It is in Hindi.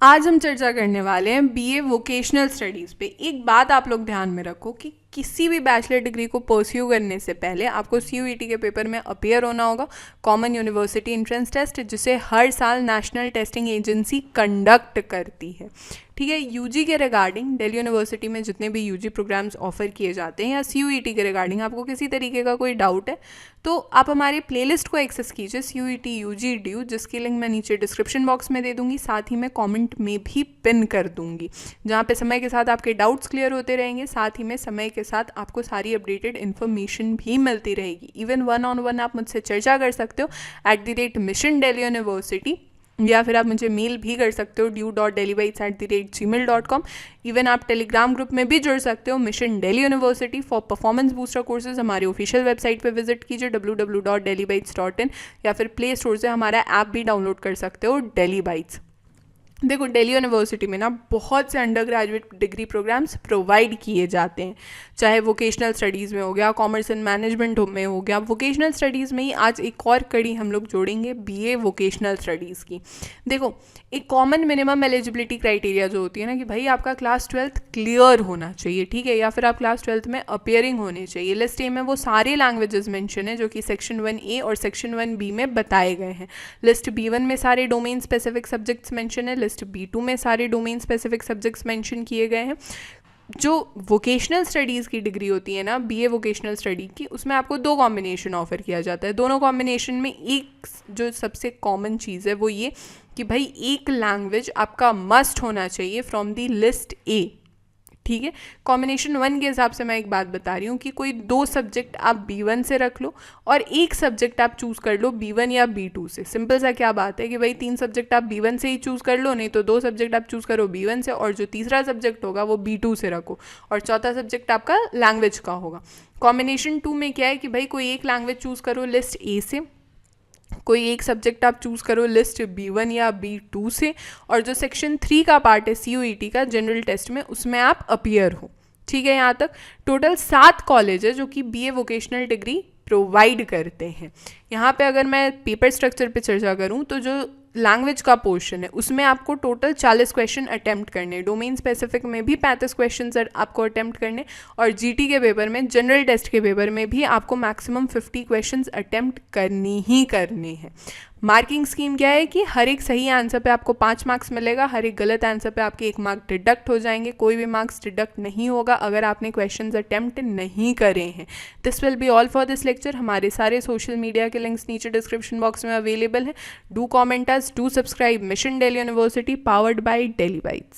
आज हम चर्चा करने वाले हैं बीए वोकेशनल स्टडीज़ पे। एक बात आप लोग ध्यान में रखो कि किसी भी बैचलर डिग्री को परस्यू करने से पहले आपको सीयूईटी के पेपर में अपीयर होना होगा, कॉमन यूनिवर्सिटी एंट्रेंस टेस्ट, जिसे हर साल नेशनल टेस्टिंग एजेंसी कंडक्ट करती है। ठीक है, यूजी के रिगार्डिंग दिल्ली यूनिवर्सिटी में जितने भी यूजी प्रोग्राम्स ऑफर किए जाते हैं या सीयूईटी के रिगार्डिंग आपको किसी तरीके का कोई डाउट है तो आप हमारी प्लेलिस्ट को एक्सेस कीजिए, सीयूईटी यूजी ड्यू, जिसकी लिंक मैं नीचे डिस्क्रिप्शन बॉक्स में दे दूंगी, साथ ही मैं कमेंट में भी पिन कर दूंगी, जहाँ पे समय के साथ आपके डाउट्स क्लियर होते रहेंगे, साथ ही में समय के साथ आपको सारी अपडेटेड इन्फॉर्मेशन भी मिलती रहेगी। इवन 1-on-1 आप मुझसे चर्चा कर सकते हो @मिशन दिल्ली यूनिवर्सिटी, या फिर आप मुझे मेल भी कर सकते हो du.delhibytes@gmail.com। इवन आप टेलीग्राम ग्रुप में भी जुड़ सकते हो, mission Delhi university for performance booster courses. हमारी ऑफिशियल वेबसाइट पे विजिट कीजिए www.delhibytes.in, या फिर प्ले स्टोर से हमारा ऐप भी डाउनलोड कर सकते हो, डेली बाइट्स। देखो, दिल्ली यूनिवर्सिटी में ना बहुत से undergraduate degree programs provide किए जाते हैं, चाहे वोकेशनल स्टडीज़ में हो गया, कॉमर्स एंड मैनेजमेंट में हो गया। वोकेशनल स्टडीज़ में ही आज एक और कड़ी हम लोग जोड़ेंगे, बीए वोकेशनल स्टडीज़ की। देखो, एक कॉमन मिनिमम एलिजिबिलिटी क्राइटेरिया जो होती है ना कि भाई आपका क्लास 12th क्लियर होना चाहिए, ठीक है, या फिर आप क्लास 12th में अपीयरिंग होने चाहिए। लिस्ट ए में वो सारे लैंग्वेजेस मेंशन है जो कि सेक्शन 1A और सेक्शन 1B में बताए गए हैं। लिस्ट B1 में सारे डोमेन स्पेसिफिक सब्जेक्ट्स मेंशन है, लिस्ट B2 में सारे डोमेन स्पेसिफिक सब्जेक्ट्स मेंशन किए गए हैं। जो वोकेशनल स्टडीज़ की डिग्री होती है ना, बीए वोकेशनल स्टडी की, उसमें आपको 2 कॉम्बिनेशन ऑफर किया जाता है। दोनों कॉम्बिनेशन में एक जो सबसे कॉमन चीज़ है वो ये कि भाई एक लैंग्वेज आपका मस्ट होना चाहिए फ्रॉम दी लिस्ट ए। ठीक है, कॉम्बिनेशन 1 के हिसाब से मैं एक बात बता रही हूँ कि कोई 2 सब्जेक्ट आप B1 से रख लो और एक सब्जेक्ट आप चूज़ कर लो B1 या B2 से। सिंपल सा क्या बात है कि भाई 3 सब्जेक्ट आप B1 से ही चूज़ कर लो, नहीं तो 2 सब्जेक्ट आप चूज़ करो B1 से और जो तीसरा सब्जेक्ट होगा वो B2 से रखो, और चौथा सब्जेक्ट आपका लैंग्वेज का होगा। कॉम्बिनेशन 2 में क्या है कि भाई कोई एक लैंग्वेज चूज़ करो लिस्ट ए से, कोई एक सब्जेक्ट आप चूज़ करो लिस्ट B1 या B2 से, और जो सेक्शन 3 का पार्ट है सीयूईटी का जनरल टेस्ट में, उसमें आप अपीयर हो। ठीक है, यहाँ तक टोटल 7 कॉलेज है जो कि बीए वोकेशनल डिग्री प्रोवाइड करते हैं। यहाँ पे अगर मैं पेपर स्ट्रक्चर पे चर्चा करूँ तो जो लैंग्वेज का पोर्शन है उसमें आपको टोटल 40 क्वेश्चन अटेम्प्ट करने, डोमेन स्पेसिफिक में भी 35 क्वेश्चन आपको अटेम्प्ट करने, और जीटी के पेपर में, जनरल टेस्ट के पेपर में भी आपको मैक्सिमम 50 क्वेश्चन अटेम्प्ट करनी ही करने हैं। मार्किंग स्कीम क्या है कि हर एक सही आंसर पे आपको 5 मार्क्स मिलेगा, हर एक गलत आंसर पे आपके 1 मार्क डिडक्ट हो जाएंगे, कोई भी मार्क्स डिडक्ट नहीं होगा अगर आपने क्वेश्चंस अटेम्प्ट नहीं करे हैं। This will be all for this lecture. हमारे सारे सोशल मीडिया के लिंक्स नीचे डिस्क्रिप्शन बॉक्स में अवेलेबल है। Do comment us, do subscribe mission Delhi university, powered by Delhi bytes.